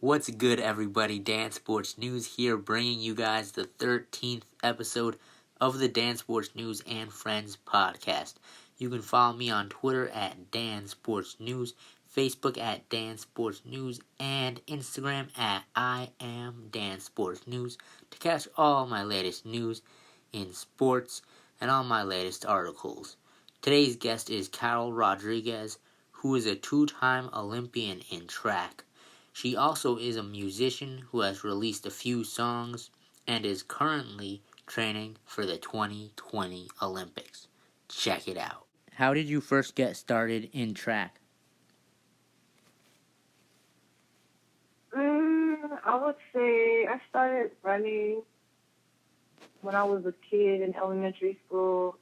What's good, everybody? Dan Sports News here, bringing you guys the 13th episode of the Dansportsnews and Friends podcast. You can follow me on Twitter at Dansportsnews, Facebook at Dansportsnews, and Instagram at I am Dansportsnews to catch all my latest news in sports and all my latest articles. Today's guest is Carol Rodriguez, who is a two-time Olympian in track. She also is a musician who has released a few songs and is currently training for the 2020 Olympics. Check it out. How did you first get started in track? I would say I started running when I was a kid in elementary school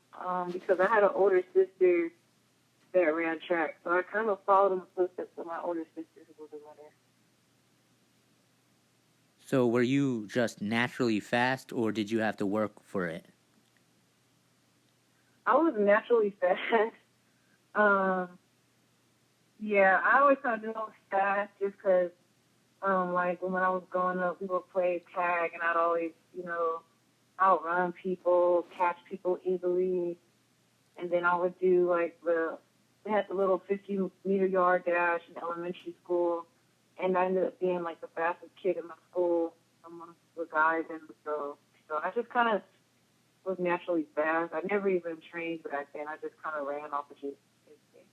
because I had an older sister that ran track. So I kind of followed in the footsteps of my older sister who was a runner. So were you just naturally fast, or did you have to work for it? I was naturally fast. Yeah, I always kind of knew I was fast just because, like, when I was growing up, we would play tag, and I'd always, outrun people, catch people easily, and then I would do, like, they had the little 50-meter yard dash in elementary school, and I ended up being, like, the fastest kid in my school amongst the guys and the girls. So I just kind of was naturally fast. I never even trained back then. I just kind of ran off of just instinct.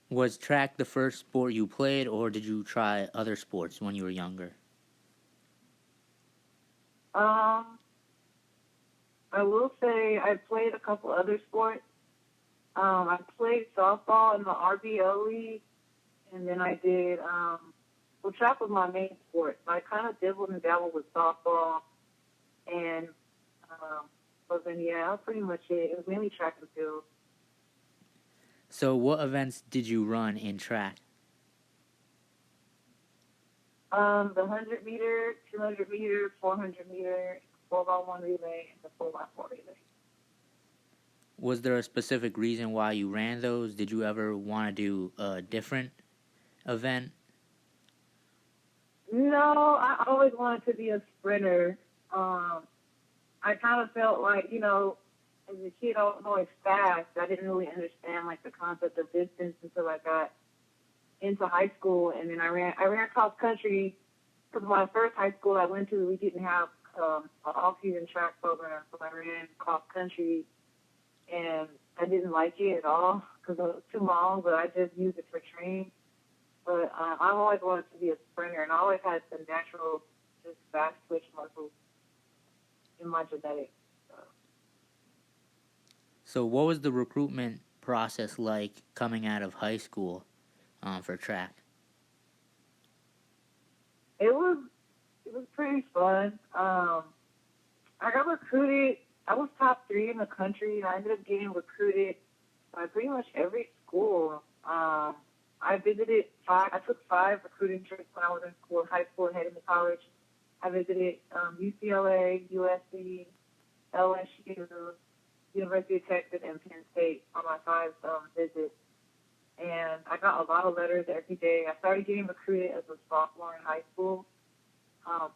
Was track the first sport you played, or did you try other sports when you were younger? I will say I played a couple other sports. I played softball in the RBO league, and then I did, track was my main sport. So I kind of dibbled and dabbled with softball, and but then, yeah, that was pretty much it. It was mainly track and field. So what events did you run in track? The 100-meter, 200-meter, 400-meter, 4x1 relay, and the 4x4 relay. Was there a specific reason why you ran those? Did you ever want to do a different event? No, I always wanted to be a sprinter. I kind of felt like, as a kid, I was always fast. I didn't really understand, like, the concept of distance until I got into high school. And then I ran cross country because my first high school I went to, we didn't have an off-season track program. So I ran cross country, and I didn't like it at all because it was too long, but I just used it for training. But I've always wanted to be a sprinter, and I always had the natural, just fast twitch muscles in my genetics. So what was the recruitment process like coming out of high school for track? It was pretty fun. I got recruited. I was top 3 in the country, and I ended up getting recruited by pretty much every school. I took 5 recruiting trips when I was in school, high school, and heading to college. I visited UCLA, USC, LSU, University of Texas, and Penn State on my 5 visits. And I got a lot of letters every day. I started getting recruited as a sophomore in high school.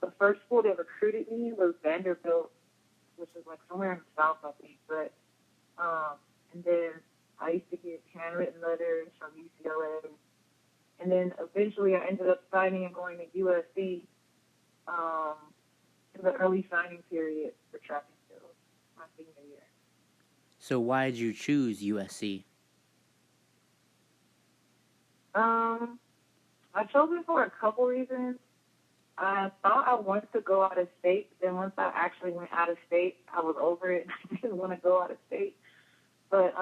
The first school that recruited me was Vanderbilt, which is like somewhere in the South, I think. But and then I used to get handwritten letters from UCLA. And then eventually I ended up signing and going to USC in the early signing period for track and field my senior year. So why did you choose USC? I chose it for a couple reasons. I thought I wanted to go out of state. Then once I actually went out of state, I was over it. I didn't want to go out of state. But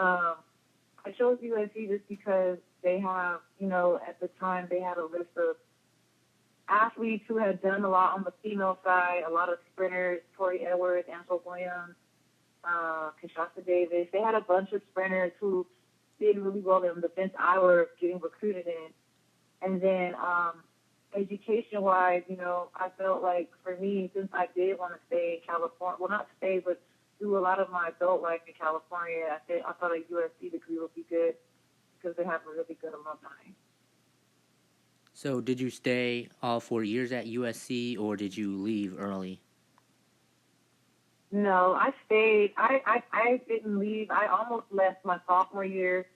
I chose USC just because they have, at the time they had a list of athletes who had done a lot on the female side, a lot of sprinters, Tori Edwards, Ansel Williams, Kashasa Davis. They had a bunch of sprinters who did really well in the events I were getting recruited in. And then education-wise, I felt like for me, since I did want to stay in California, well, not stay, but do a lot of my adult life in California, I thought a USC degree would be good because they have a really good alumni. So did you stay all 4 years at USC, or did you leave early? No, I stayed. I didn't leave. I almost left my sophomore year.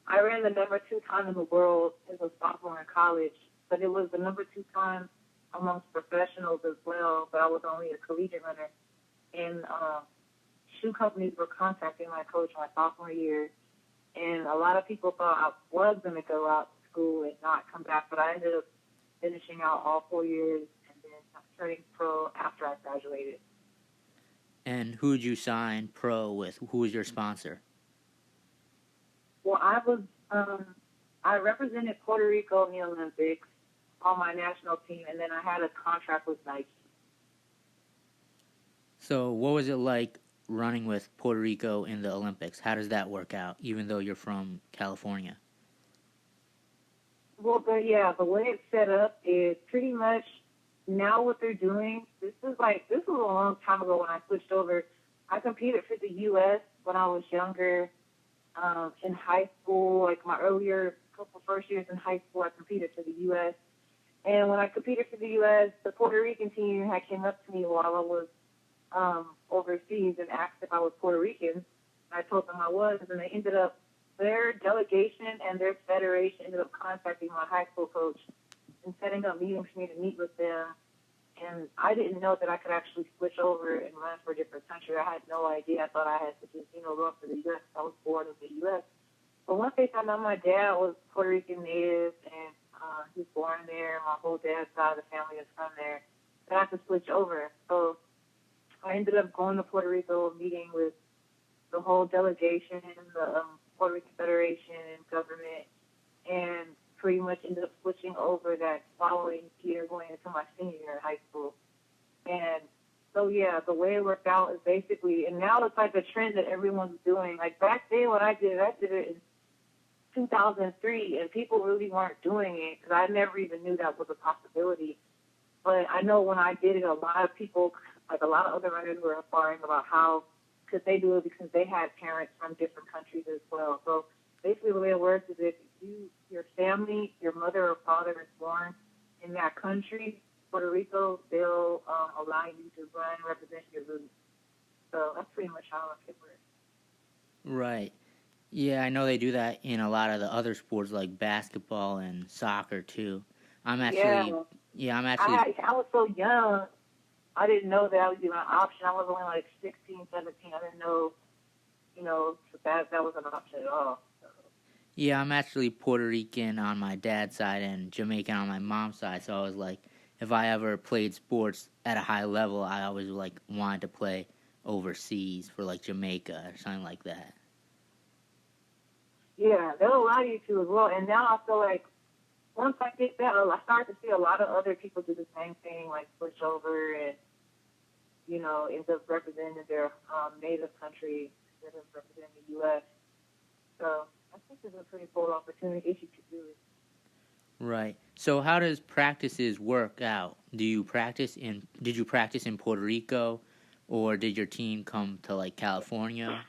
I ran the number 2 time in the world as a sophomore in college, but it was the number 2 time amongst professionals as well, but I was only a collegiate runner. And shoe companies were contacting my coach my sophomore year, and a lot of people thought I was going to go out to school and not come back, but I ended up finishing out all 4 years and then turning pro after I graduated. And who did you sign pro with? Who was your sponsor? Well, I represented Puerto Rico in the Olympics on my national team, and then I had a contract with Nike. So what was it like running with Puerto Rico in the Olympics? How does that work out, even though you're from California? Well, the way it's set up is pretty much now what they're doing. This was a long time ago when I switched over. I competed for the U.S. when I was younger. In high school, like my earlier couple first years in high school, I competed for the U.S. And when I competed for the U.S., the Puerto Rican team had came up to me while I was overseas and asked if I was Puerto Rican. I told them I was, and they ended up, their delegation and their federation ended up contacting my high school coach and setting up meetings for me to meet with them. And I didn't know that I could actually switch over and run for a different country. I had no idea. I thought I had to just, run for the U.S. I was born in the U.S. But once they found out my dad was Puerto Rican native and he was born there, my whole dad's side of the family is from there, then I had to switch over. So I ended up going to Puerto Rico, meeting with the whole delegation, the Puerto Rican Federation and government, and pretty much ended up switching over that following year going into my senior year in high school. And so, yeah, the way it worked out is basically, and now it's like a trend that everyone's doing. Like back then when I did it in 2003, and people really weren't doing it because I never even knew that was a possibility. But I know when I did it, a lot of people, like a lot of other runners were inquiring about how could they do it because they had parents from different countries as well. So basically the way it works is if your family, your mother or father is born in that country, Puerto Rico, they'll allow you to run and represent your roots. So that's pretty much how it works. Right. Yeah, I know they do that in a lot of the other sports like basketball and soccer too. I was so young. I didn't know that was even an option. I was only like 16, 17. I didn't know, that was an option at all. Yeah, I'm actually Puerto Rican on my dad's side and Jamaican on my mom's side. So I was like, if I ever played sports at a high level, I always wanted to play overseas for like Jamaica or something like that. Yeah, they'll allow you to as well. And now I feel like once I get that, I start to see a lot of other people do the same thing, like switch over and, end up representing their native country instead of representing the U.S. So I think it's a pretty cool opportunity if you could do it. Right. So how does practices work out? Did you practice in Puerto Rico, or did your team come to California?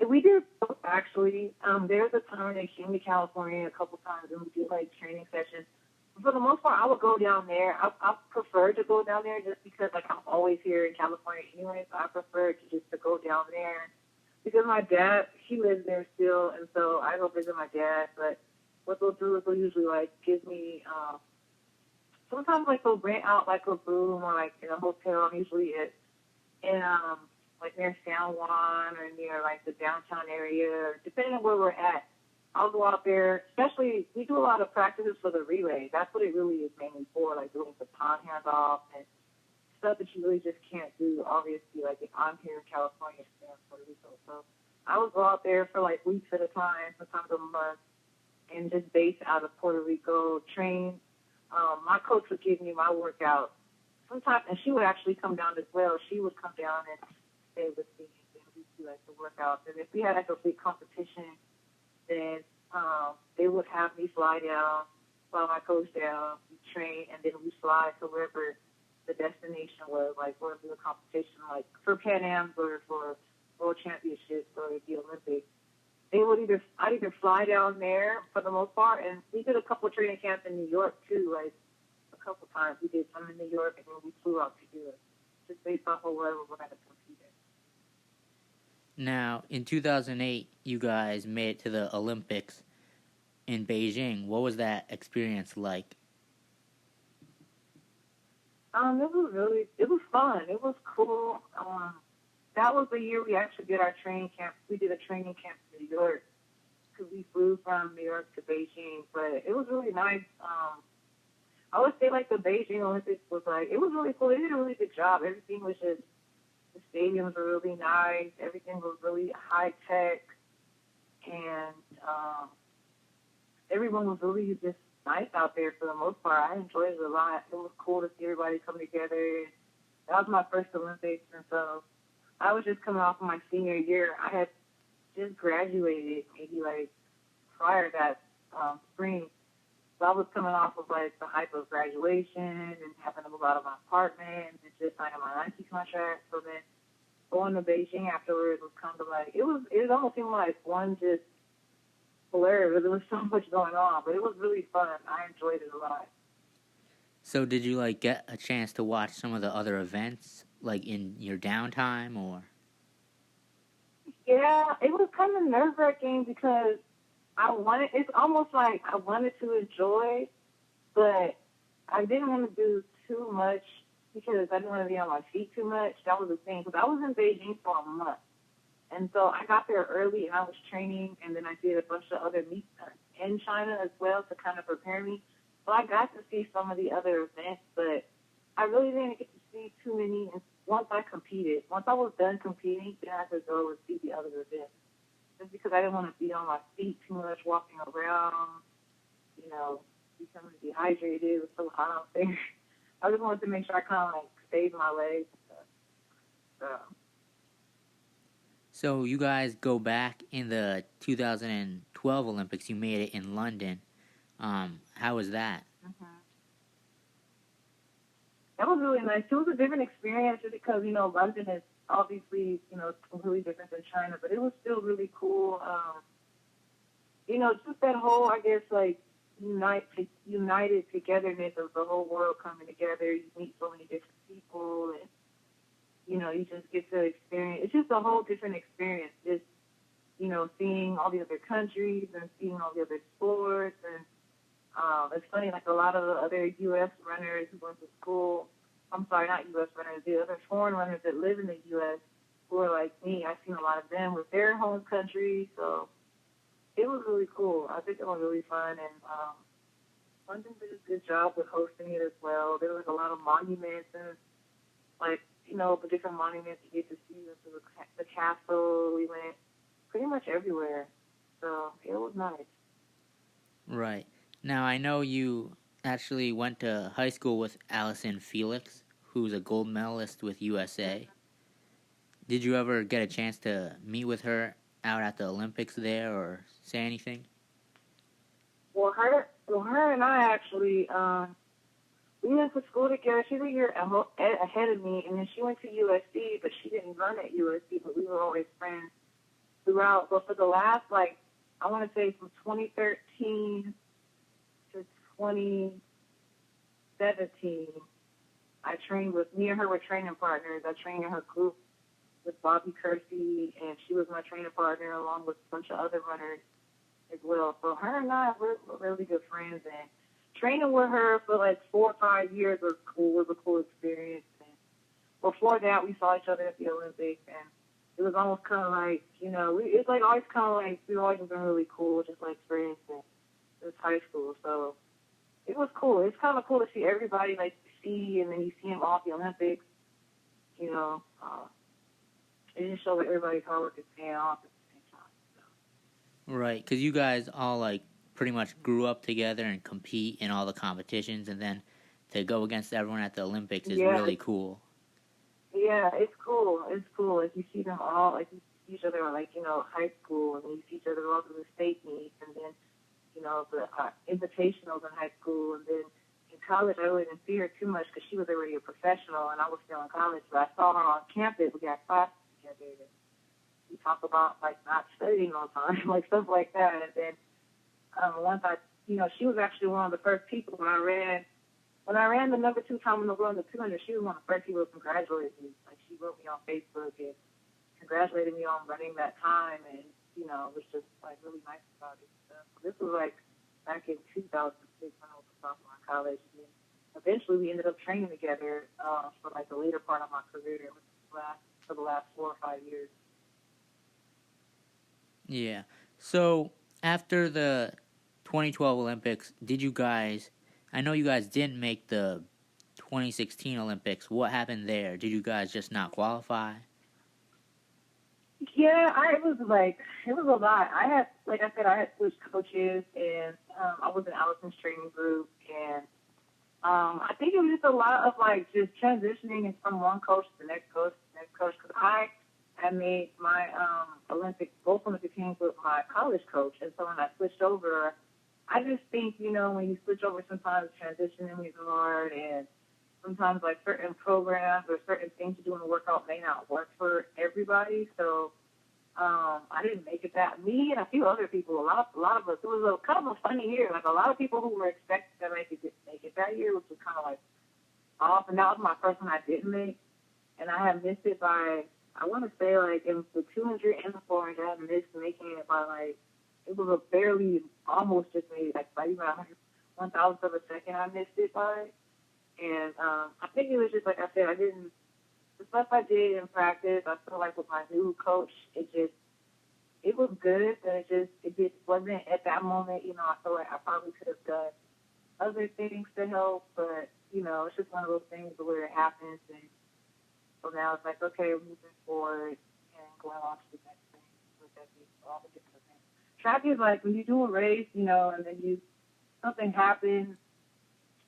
We did both, actually. There's a time they came to California a couple times, and we did training sessions. For the most part, I would go down there. I prefer to go down there just because I'm always here in California anyway, so I prefer to go down there because my dad, he lives there still, and so I go visit my dad. But what they'll do is they'll usually give me sometimes they'll rent out a room or in a hotel. I'm usually in near San Juan or near the downtown area, or depending on where we're at. I'll go out there, especially we do a lot of practices for the relay. That's what it really is mainly for, doing baton handoff and stuff that you really just can't do, obviously, if I'm here in California, in Puerto Rico. So I would go out there for weeks at a time, sometimes a month, and just base out of Puerto Rico, train. My coach would give me my workout sometimes, and she would actually come down as well. She would come down and stay with me, and we do the workouts. And if we had a big competition, then they would have me fly my coach down, we train, and then we fly to wherever the destination was, wherever the competition, for Pan Am's or for World Championships or the Olympics. I'd either fly down there for the most part, and we did a couple of training camps in New York too, like a couple times. We did some in New York, and then we flew out to do it, just based off of where we're going to compete in. Now, in 2008, you guys made it to the Olympics in Beijing. What was that experience like? It was fun. It was cool. That was the year we actually did our training camp. We did a training camp in New York because we flew from New York to Beijing. But it was really nice. I would say like the Beijing Olympics was like, it was really cool. They did a really good job. Everything was just, the stadiums were really nice. Everything was really high tech. And everyone was really just nice out there for the most part. I enjoyed it a lot. It was cool to see everybody come together. That was my first Olympics, and so I was just coming off of my senior year. I had just graduated maybe like prior to that spring. So I was coming off of like the hype of graduation and having to move out of my apartment and just signing my Nike contract. So then going to Beijing afterwards was kind of like, it almost seemed like one just blur. There was so much going on, but it was really fun. I enjoyed it a lot. So did you like get a chance to watch some of the other events like in your downtime or? Yeah, it was kind of nerve-wracking because it's almost like I wanted to enjoy, but I didn't want to do too much because I didn't want to be on my feet too much. That was the thing, because I was in Beijing for a month. And so I got there early and I was training, and then I did a bunch of other meets in China as well to kind of prepare me. So I got to see some of the other events, but I really didn't get to see too many. And once I was done competing, then I could go and see the other events. Just because I didn't want to be on my feet too much, walking around, becoming dehydrated. It was so hot out there. I just wanted to make sure I kind of like saved my legs. So you guys go back in the 2012 Olympics. You made it in London. How was that? Mm-hmm. That was really nice. It was a different experience just because, London is obviously, completely different than China, but it was still really cool. Just that whole, I guess, like, united togetherness of the whole world coming together. You meet so many different people, and you just get to experience. It's just a whole different experience. Just, seeing all the other countries and seeing all the other sports. And it's funny, like a lot of the other U.S. runners who went to school, I'm sorry, not U.S. runners, the other foreign runners that live in the U.S. who are like me, I've seen a lot of them with their home country. So it was really cool. I think it was really fun. And London did a good job with hosting it as well. There was a lot of monuments and, like, the different monuments you get to see. The castle, we went pretty much everywhere. So it was nice. Right. Now, I know you actually went to high school with Allison Felix, who's a gold medalist with USA. Did you ever get a chance to meet with her out at the Olympics there or say anything? Well, her and I actually, we went to school together. She's a year ahead of me, and then she went to USC, but she didn't run at USC, but we were always friends throughout. But for the last, I want to say from 2013 to 2017, I trained with, me and her were training partners. I trained in her group with Bobby Kersey, and she was my training partner along with a bunch of other runners as well. So her and I were really good friends, and training with her for 4 or 5 years was cool. Was a cool experience. And before that, we saw each other at the Olympics, and it was almost kind of like, it's like always kind of like we've always been really cool, just like friends since high school. So it was cool. It's kind of cool to see everybody see, and then you see them all at the Olympics. It just shows that everybody's hard work is paying off at the same time. So. Right, because you guys all pretty much grew up together and compete in all the competitions, and then to go against everyone at the Olympics is really cool. Yeah, it's cool. It's cool. You see them all, you see each other in high school, and then you see each other all through the state meets, and then the invitationals in high school, and then in college I really didn't see her too much because she was already a professional and I was still in college. But I saw her on campus. We got classes together. we talk about like not studying all the time, like stuff like that. And then once she was actually one of the first people when I ran the number 2 time in the world in the 200. She was one of the first people to congratulate me. Like she wrote me on Facebook and congratulated me on running that time, and it was just like really nice about it. So this was like back in 2006 when I was a sophomore in college. And eventually, we ended up training together for like the later part of my career, for the last 4 or 5 years. Yeah. So after the 2012 Olympics, I know you guys didn't make the 2016 Olympics. What happened there? Did you guys just not qualify? Yeah, it was a lot. Like I said, I had switched coaches, and I was in Allison's training group, and I think it was just a lot of like just transitioning from one coach to the next coach, because I made my both Olympic teams with my college coach, and so when I switched over, I just think when you switch over, sometimes transitioning is hard, and sometimes like certain programs or certain things you do in the workout may not work for everybody. So I didn't make it that. Me and a few other people, a lot of us. It was kind of a funny year. Like a lot of people who were expected to make it that year, which was kind of like off. And that was my first one I didn't make, and I had missed it by, I want to say like in the 200 and the 400, I had missed making it by like, it was a barely, almost just made it, like by even 1,000th of a second I missed it by. And I think it was just, like I said, the stuff I did in practice, I feel like with my new coach, it was good, but it just wasn't at that moment, I feel like I probably could have done other things to help, but, it's just one of those things where it happens, and so now it's like, okay, we're moving forward and going on to the next thing, with that being all the different things. Track is like when you do a race, and then something happens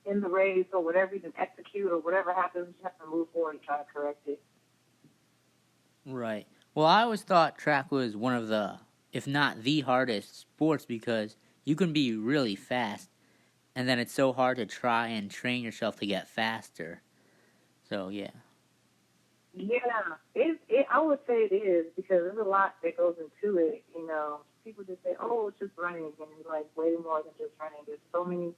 in the race or whatever you can execute or whatever happens, you have to move forward and try to correct it. Right. Well, I always thought track was one of the, if not the hardest sports, because you can be really fast, and then it's so hard to try and train yourself to get faster. So, yeah. Yeah, I would say it is, because there's a lot that goes into it, People just say, oh, it's just running, and it's like way more than just running. There's so many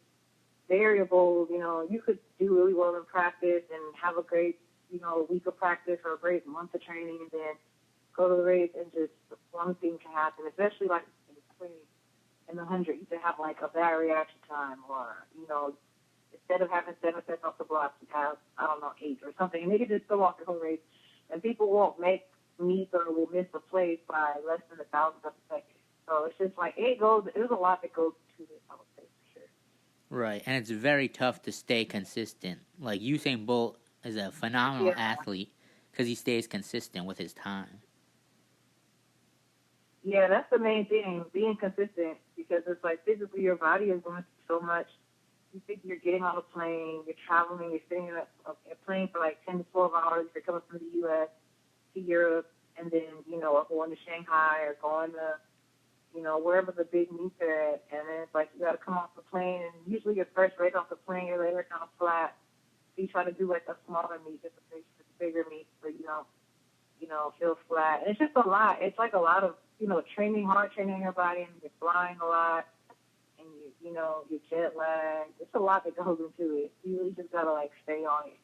variables, you could do really well in practice and have a great, a week of practice or a great month of training, and then go to the race and just one thing can happen, especially like in the 100, you can have like a bad reaction time, or, instead of having 7 seconds off the block, you have, 8 or something, and they can just go off the whole race, and people won't make meets or will miss a place by less than 1,000th of a second. So it's just like, there's a lot that goes to it, I would say, for sure. Right, and it's very tough to stay consistent. Like, Usain Bolt is a phenomenal athlete because he stays consistent with his time. Yeah, that's the main thing, being consistent, because it's like physically your body is going through so much. You think you're getting on a plane, you're traveling, you're sitting in a plane for like 10 to 12 hours, you're coming from the U.S. to Europe, and then, going to Shanghai or going to, wherever the big meets are at, and then it's like you got to come off the plane, and usually your first race off the plane, your legs are kind of flat. So you try to do like a smaller meet, just a bigger meet, so you don't, feel flat. And it's just a lot. It's like a lot of, hard training your body, and you're flying a lot, and you're jet lagged. It's a lot that goes into it. You really just gotta like stay on it.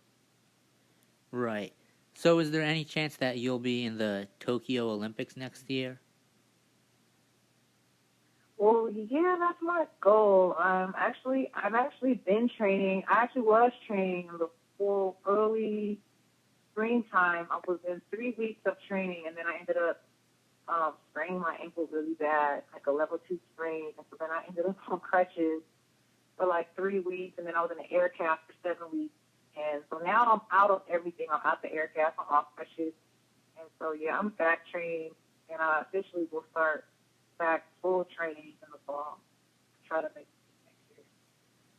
Right. So is there any chance that you'll be in the Tokyo Olympics next year? Well, yeah, that's my goal. I've actually been training. I actually was training in the early springtime. I was in 3 weeks of training, and then I ended up spraining my ankle really bad, like a level 2 sprain. And so then I ended up on crutches for like 3 weeks, and then I was in an air cast for 7 weeks. And so now I'm out of everything. I'm out the air cast, I'm off crutches. And so, yeah, I'm back training, and I officially will start back full training in the fall. Try to make it next year.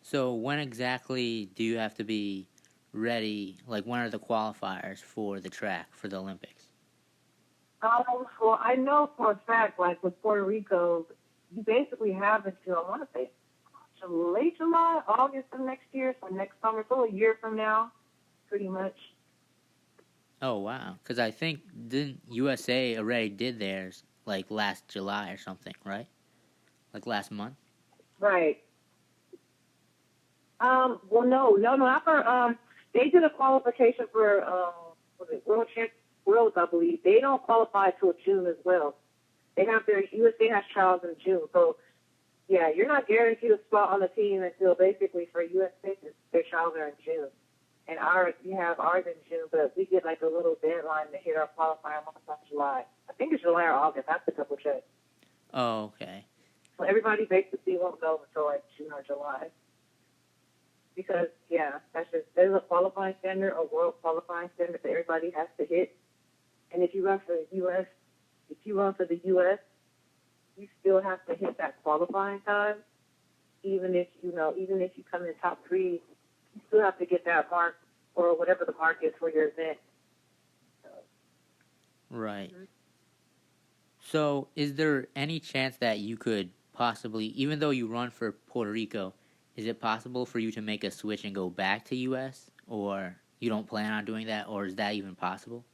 So when exactly do you have to be ready? Like, when are the qualifiers for the track for the Olympics? Well, I know for a fact, like with Puerto Rico, you basically have until, I want to say, late July, August of next year, so next summer, so a year from now, pretty much. Oh, wow. Because I think didn't USA already did theirs like last July or something, right? Like last month? Right. Well, no, not for, they did a qualification for, was it Worlds, I believe. They don't qualify till June as well. They have their, USA has trials in June. So, yeah, you're not guaranteed a spot on the team until basically for USA, their trials are in June. And we have ours in June, but we get like a little deadline to hit our qualifying month on July. I think it's July or August. I have to double check. Oh, okay. So everybody basically won't go until like June or July. Because, yeah, there's a qualifying standard, a world qualifying standard that everybody has to hit. And if you run for the U.S., you still have to hit that qualifying time. Even if you come in top 3, you still have to get that mark or whatever the mark is for your event. Right. Mm-hmm. So, is there any chance that you could possibly, even though you run for Puerto Rico, is it possible for you to make a switch and go back to U.S., or you don't plan on doing that, or is that even possible?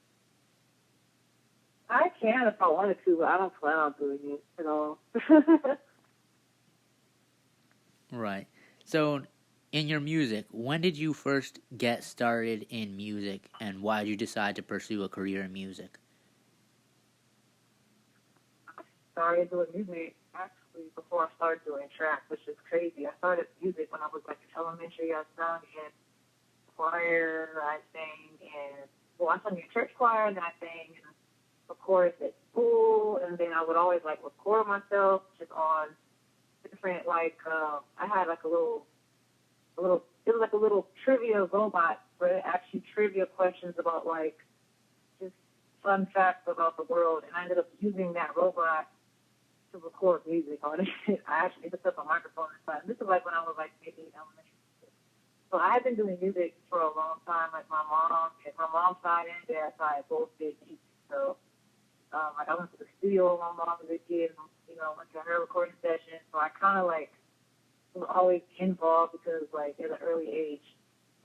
I can if I wanted to, but I don't plan on doing it at all. Right. So, in your music, when did you first get started in music, and why did you decide to pursue a career in music? I started doing music actually before I started doing track, which is crazy. I started music when I was like in elementary. I sung in choir, I sang I sung in church choir, and then I sang in a chorus at school, and then I would always like record myself just on different I had like a little it was like a little trivia robot where it asked you trivia questions about like just fun facts about the world, and I ended up using that robot to record music on it. I actually hooked up a microphone this time. This is like when I was like maybe in elementary school. So I had been doing music for a long time. Like my mom's side and dad's side both did music. So I went to the studio with my mom as a kid, went to her recording session. So I kind of like was always involved because like at an early age.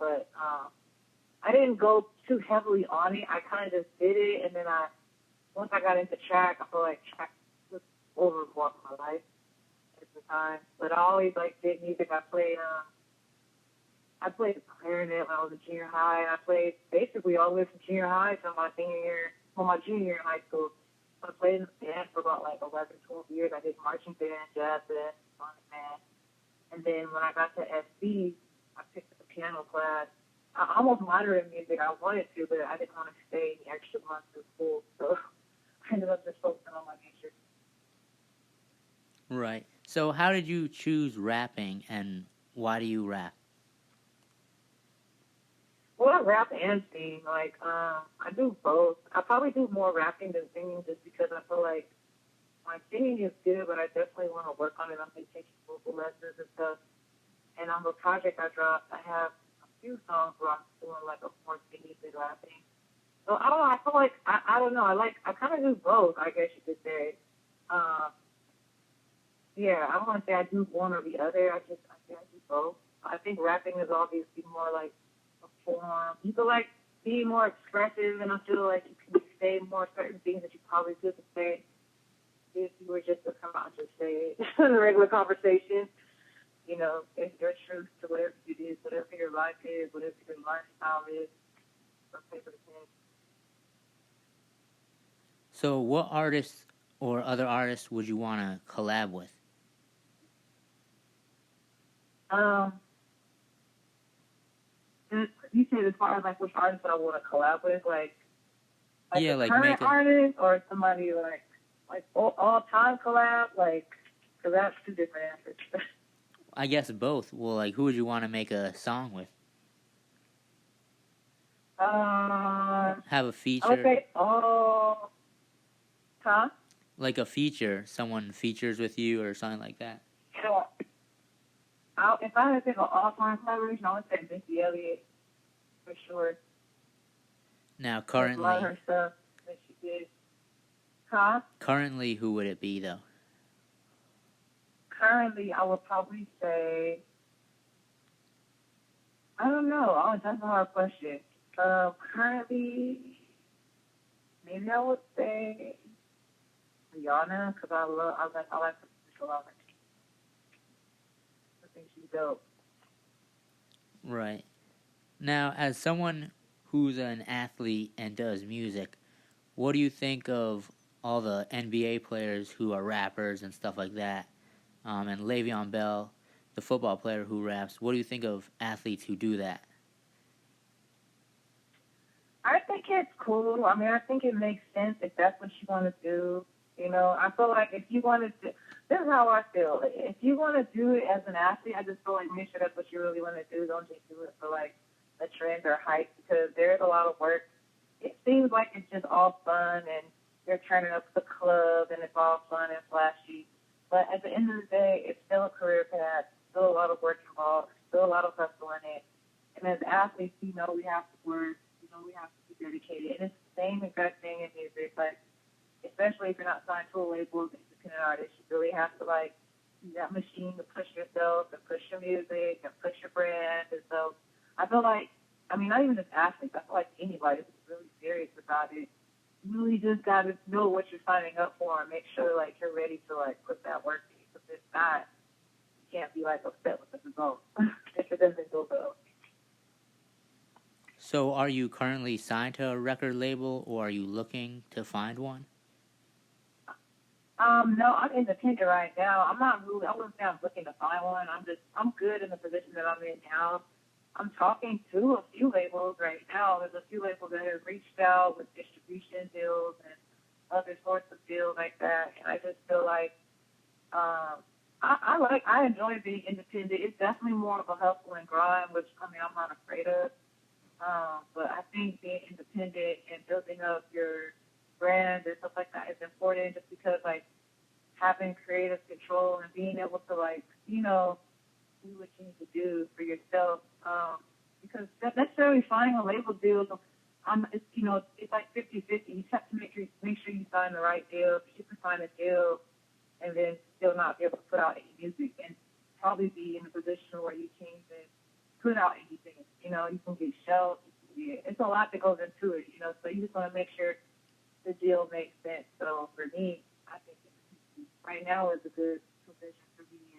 But I didn't go too heavily on it. I kind of just did it, and then once I got into track, I feel like track was over more of my life at the time. But I always like did music. I played clarinet when I was in junior high, and I played basically all the way from junior high to my junior year in high school. So I played in the band for about like 11, 12 years. I did marching band, jazz band, sonic band. And then when I got to SC, I picked up a piano class. I almost minored in music. I wanted to, but I didn't want to stay the extra months of school. So I ended up just focusing on my major. Right. So how did you choose rapping, and why do you rap? Well, I rap and sing. Like, I do both. I probably do more rapping than singing just because I feel like my singing is good, but I definitely want to work on it. I'm taking vocal lessons and stuff. And on the project I dropped, I have a few songs where I'm doing like a more singing than rapping. So I don't know. I feel like I don't know. I kind of do both. I guess you could say. Yeah, I don't want to say I do one or the other. I say I do both. I think rapping is obviously more like a form. You can like be more expressive, and I feel like you can say more certain things that you probably couldn't say if you were just to come out and just say it in a regular conversation. It's your truth to whatever you do, whatever your life is, whatever your lifestyle is, or paper to pen. So what artists or other artists would you want to collab with? You said as far as like which artist I want to collab with, like yeah, a like current artist or somebody like all time collab, like, because that's two different answers. I guess both. Well, like who would you want to make a song with? Have a feature. I would say huh? Like a feature, someone features with you or something like that. So, if I had to pick an all-time collaboration, I would say Missy Elliott for sure. Now, currently, a lot of her stuff that she did. Huh? Currently, who would it be though? Currently, I would probably say, I don't know. Oh, that's a hard question. Currently, maybe I would say Rihanna, because I like her a lot. I think she's dope. Right. Now, as someone who's an athlete and does music, what do you think of all the NBA players who are rappers and stuff like that? And Le'Veon Bell, the football player who raps. What do you think of athletes who do that? I think it's cool. I mean, I think it makes sense if that's what you want to do. You know, I feel like if you wanted to, this is how I feel. If you want to do it as an athlete, I just feel like make sure that's what you really want to do. Don't just do it for like a trend or hype because there's a lot of work. It seems like it's just all fun and you're turning up the club and it's all fun and flashy. But at the end of the day, it's still a career path, still a lot of work involved, still a lot of hustle in it. And as athletes, we know we have to work, we know we have to be dedicated. And it's the same exact thing in music. Like, especially if you're not signed to a label as an independent artist, you really have to like use that machine to push yourself and push your music and push your brand. And so I feel like, I mean, not even just athletes, I feel like anybody who's really serious about it, you really just got to know what you're signing up for and make sure like you're ready to like put that work in. Because if not, you can't be like upset with the result if it doesn't go well. So, are you currently signed to a record label, or are you looking to find one? No, I'm independent right now. I'm not really, I wouldn't say I'm looking to find one. I'm good in the position that I'm in now. I'm talking to a few labels right now. There's a few labels that have reached out with distribution deals and other sorts of deals like that. And I just feel like, I enjoy being independent. It's definitely more of a hustle and grind, which, I mean, I'm not afraid of. But I think being independent and building up your brand and stuff like that is important just because, like, having creative control and being able to, like, you know, do what you need to do for yourself. Because necessarily finding a label deal, it's, you know, it's like 50-50. You have to make sure you sign the right deal. You can find a deal and then still not be able to put out any music and probably be in a position where you can't even put out anything. You know, you can get shelved. It's a lot that goes into it, you know, so you just want to make sure the deal makes sense. So for me, I think right now is a good position for me.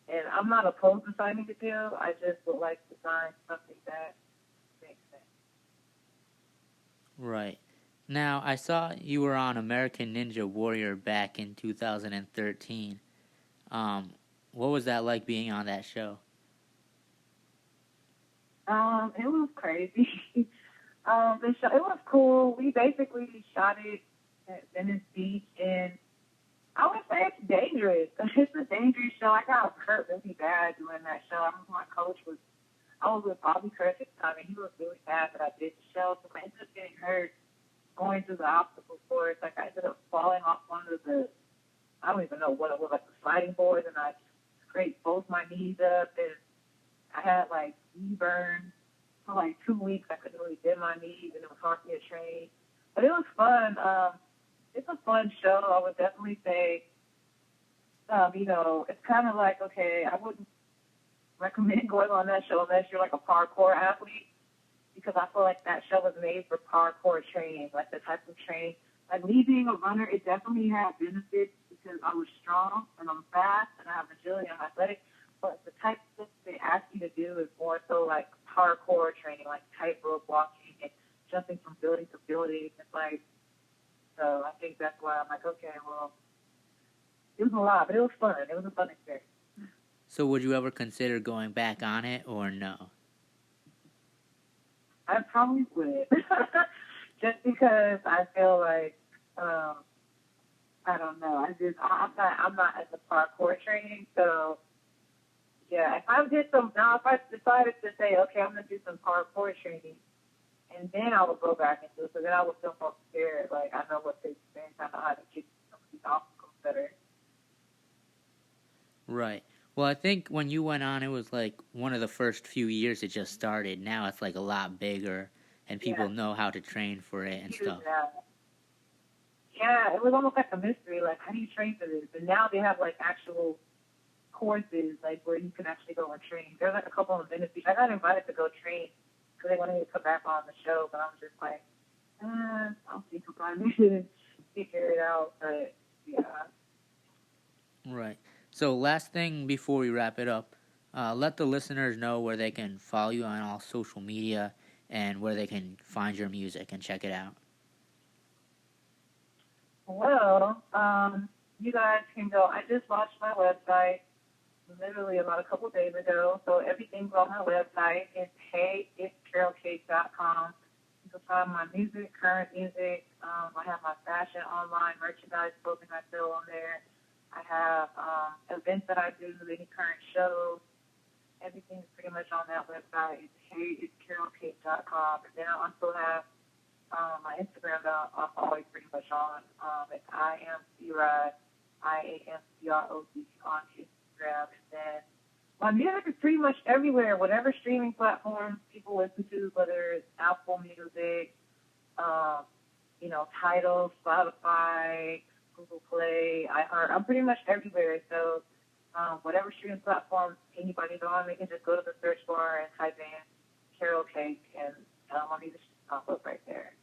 And I'm not opposed to signing the deal. I just would like to sign something that makes sense. Right. Now, I saw you were on American Ninja Warrior back in 2013. Um, what was that like being on that show? It was crazy. The show, it was cool. We basically shot it at Venice Beach, and I would say it's dangerous. It's a dangerous show. I got hurt really bad doing that show. I remember my coach I was with Bobby Kirk at the time, and he was really bad that I did the show. So I ended up getting hurt going through the obstacle course. Like, I ended up falling off one of I don't even know what it was, like the sliding board, and I scraped both my knees up, and I had, like, knee burn for, like, 2 weeks. I couldn't really bend my knees, and it was hard for me to train. But it was fun. It's a fun show. I would definitely say, you know, it's kind of like, okay, I wouldn't recommend going on that show unless you're like a parkour athlete because I feel like that show was made for parkour training, like the type of training. Like me being a runner, it definitely had benefits because I was strong and I'm fast and I have agility and I'm athletic. But the type of stuff they ask you to do is more so like parkour training, like tightrope walking and jumping from building to building. It's like, so I think that's why I'm like, okay, well, it was a lot, but it was fun. It was a fun experience. So, would you ever consider going back on it, or no? I probably would, just because I feel like I don't know. I'm not at the parkour training, so yeah. If I decided to say, okay, I'm gonna do some parkour training, and then I would go back into it, so then I would feel more prepared. Like I know what to experience, I know how to get some of these obstacles better. Right. Well, I think when you went on, it was like one of the first few years it just started. Now it's like a lot bigger, and Yeah, people know how to train for it and huge stuff. now. Yeah, it was almost like a mystery. Like, how do you train for this? And now they have like actual courses, like where you can actually go and train. There's like a couple of Venice Beach. I got invited to go train because they wanted me to come back on the show, but I'm just like, I'll think about it and figure it out. But yeah. Right. So, last thing before we wrap it up, let the listeners know where they can follow you on all social media and where they can find your music and check it out. Well, you guys can go. I just launched my website literally about a couple days ago, so everything's on my website. It's heyitscarolcake.com. You can find my music, current music. I have my fashion online merchandise, clothing I sell on there. I have events that I do, any current shows. Everything's pretty much on that website. It's heyitscarolcake.com. And then I also have my Instagram that I'm always pretty much on. It's IamCrod, IAMCROD on Instagram. And then my music is pretty much everywhere, whatever streaming platforms people listen to, whether it's Apple Music, Tidal, Spotify, Google Play, iHeart. I'm pretty much everywhere. So whatever streaming platform anybody's on, they can just go to the search bar and type in Carol Cake, and my music should pop up right there.